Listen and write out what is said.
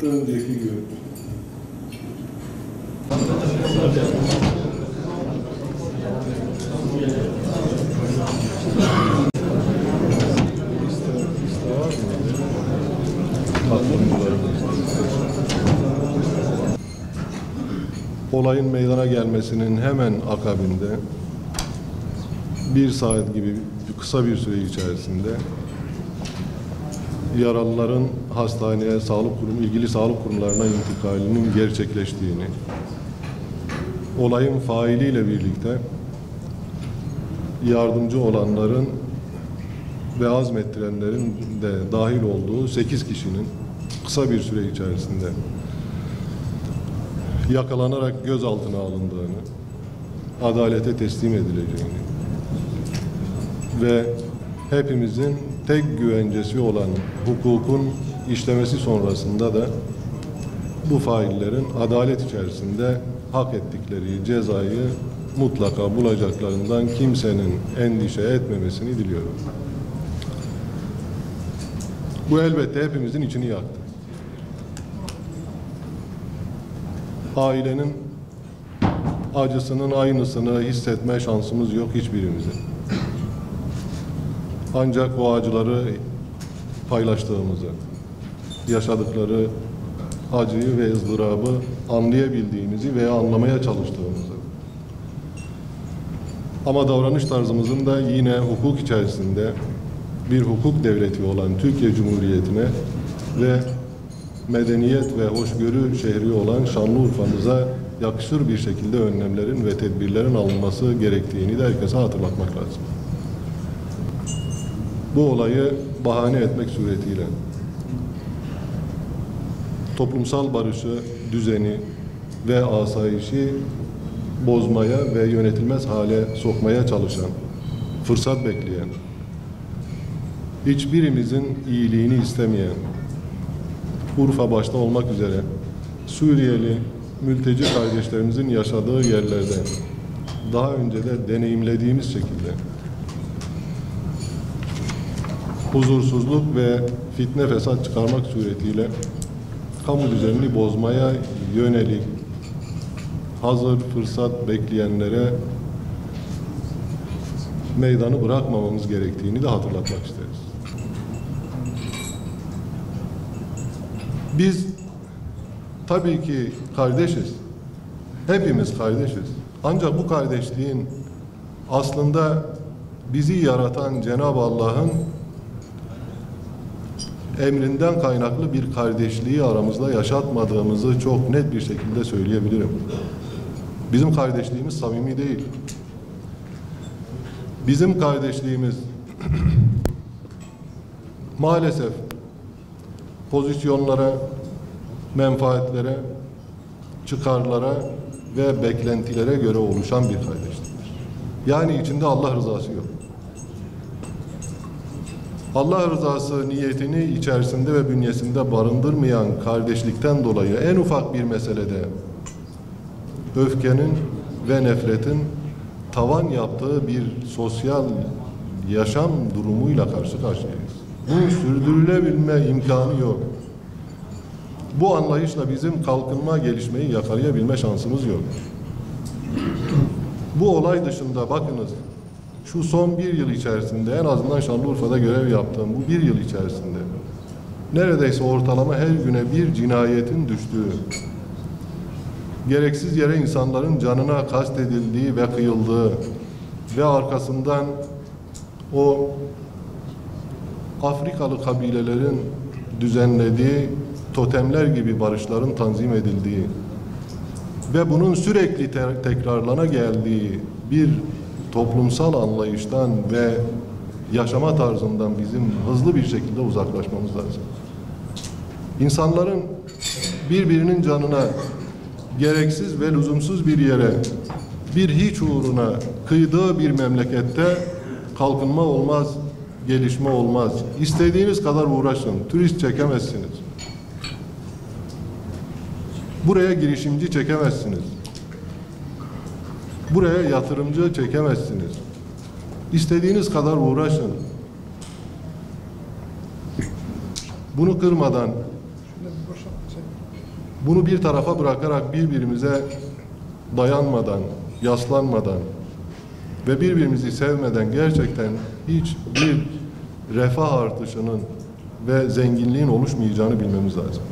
Önceki gün. Olayın meydana gelmesinin hemen akabinde 1 saat gibi kısa bir süre içerisinde yaralıların hastaneye, ilgili sağlık kurumlarına intikalinin gerçekleştiğini, olayın failiyle birlikte yardımcı olanların ve azmettirenlerin de dahil olduğu 8 kişinin kısa bir süre içerisinde yakalanarak gözaltına alındığını, adalete teslim edileceğini ve hepimizin tek güvencesi olan hukukun işlemesi sonrasında da bu faillerin adalet içerisinde hak ettikleri cezayı mutlaka bulacaklarından kimsenin endişe etmemesini diliyorum. Bu elbette hepimizin içini yaktı. Ailenin acısının aynısını hissetme şansımız yok hiçbirimizin. Ancak o acıları paylaştığımızı, yaşadıkları acıyı ve ızdırabı anlayabildiğimizi veya anlamaya çalıştığımızı, ama davranış tarzımızın da yine hukuk içerisinde bir hukuk devleti olan Türkiye Cumhuriyeti'ne ve medeniyet ve hoşgörü şehri olan Şanlıurfa'mıza yakışır bir şekilde önlemlerin ve tedbirlerin alınması gerektiğini de herkese hatırlatmak lazım. Bu olayı bahane etmek suretiyle toplumsal barışı, düzeni ve asayişi bozmaya ve yönetilmez hale sokmaya çalışan, fırsat bekleyen, hiçbirimizin iyiliğini istemeyen, Urfa başta olmak üzere Suriyeli mülteci kardeşlerimizin yaşadığı yerlerde daha önce de deneyimlediğimiz şekilde huzursuzluk ve fitne fesat çıkarmak suretiyle kamu düzenini bozmaya yönelik hazır fırsat bekleyenlere meydanı bırakmamamız gerektiğini de hatırlatmak isteriz. Biz tabii ki kardeşiz. Hepimiz kardeşiz. Ancak bu kardeşliğin aslında bizi yaratan Cenab-ı Allah'ın emrinden kaynaklı bir kardeşliği aramızda yaşatmadığımızı çok net bir şekilde söyleyebilirim. Bizim kardeşliğimiz samimi değil. Bizim kardeşliğimiz maalesef pozisyonlara, menfaatlere, çıkarlara ve beklentilere göre oluşan bir kardeşliktir. Yani içinde Allah rızası yok. Allah rızası niyetini içerisinde ve bünyesinde barındırmayan kardeşlikten dolayı en ufak bir meselede öfkenin ve nefretin tavan yaptığı bir sosyal yaşam durumuyla karşı karşıyayız. Bunun sürdürülebilme imkanı yok. Bu anlayışla bizim kalkınma, gelişmeyi yakalayabilme şansımız yok. Bu olay dışında bakınız, şu son 1 yıl içerisinde, en azından Şanlıurfa'da görev yaptığım bu 1 yıl içerisinde neredeyse ortalama her güne bir cinayetin düştüğü, gereksiz yere insanların canına kastedildiği ve kıyıldığı ve arkasından o Afrikalı kabilelerin düzenlediği totemler gibi barışların tanzim edildiği ve bunun sürekli tekrarlana geldiği bir toplumsal anlayıştan ve yaşama tarzından bizim hızlı bir şekilde uzaklaşmamız lazım. İnsanların birbirinin canına, gereksiz ve lüzumsuz bir yere, bir hiç uğruna kıydığı bir memlekette kalkınma olmaz, gelişme olmaz. İstediğiniz kadar uğraşın, turist çekemezsiniz. Buraya girişimci çekemezsiniz. Buraya yatırımcı çekemezsiniz. İstediğiniz kadar uğraşın. Bunu kırmadan, bunu bir tarafa bırakarak birbirimize dayanmadan, yaslanmadan ve birbirimizi sevmeden gerçekten hiçbir refah artışının ve zenginliğin oluşmayacağını bilmemiz lazım.